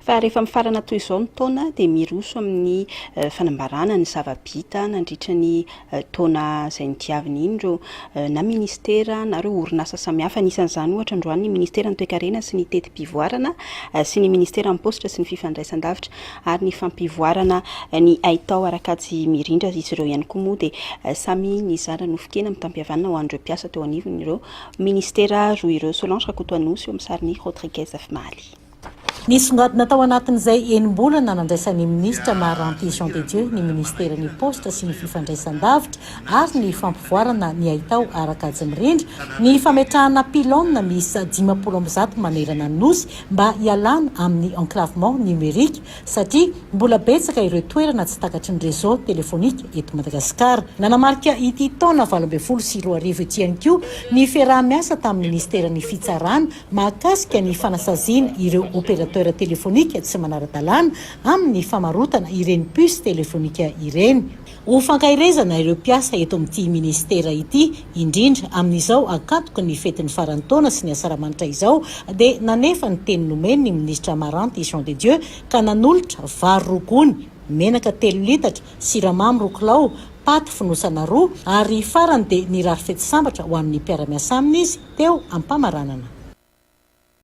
Fa rehefa mifarana toy izao ny taona dia miroso amin'ny fanambarana ny zava-bita nandritra ny taona izay nitiaviny iny ireo na ministera na ireo orinasa samihafa. Anisan'izany ohatra androany ny ministera ny toe-karena sy ny tetim-pivoarana sy ny ministera ny positra sy ny fifandraisan-davitra ary ny fampivoarana ny haitao arakajy mirindra izy ireo ihany koa moa dia samy nizara nofokena mitampihavanana ho an'ireo mpiasa teo anivony ireo ministera roa ireo. Solange Rakotoanosy eo amin'ny sariny Rodriguez Afmaly. Nisongadina tao anatin'izay enim-bolana nandraisan'ny ministra Maranty Jean de Dieu ny ministera ny positra sy ny fifandraisan-davitra ary ny fampivoarana ny haitao arakajy mirindra ny fametrahana pilôna misy 50 manerana ny nosy mba hialana amin'ny enclavement numérique satria mbola betsaka ireo toerana tsy takatry ny réseau téléphonique eto Madagasikara. Nanamarika ity taona 2024 ity ihany koa ny fiaraha-miasa tamin'ny ministera ny fitsarana mahakasika ny fanasaziana ireo opérateur téléphonique tsy manara-dalàna amin'ny famarotana ireny puce téléphonique ireny. Ho fankairezana ireo mpiasa eto amin'ity ministera ity indrindra amin'izao akatoka ny fetin'ny faran'ny taona sy ny asaramanitra izao dia nanefa ny teny nomeny ny ministra Maranty Jean de Dieu ka nanolotra vary rogony, menaka 3 litatra, siramamy 2 kilao, paty fonosana 2 ary farany dia nirary fety sambatra ho amin'ny mpiara-miasa aminy izy teo am-pamaranana.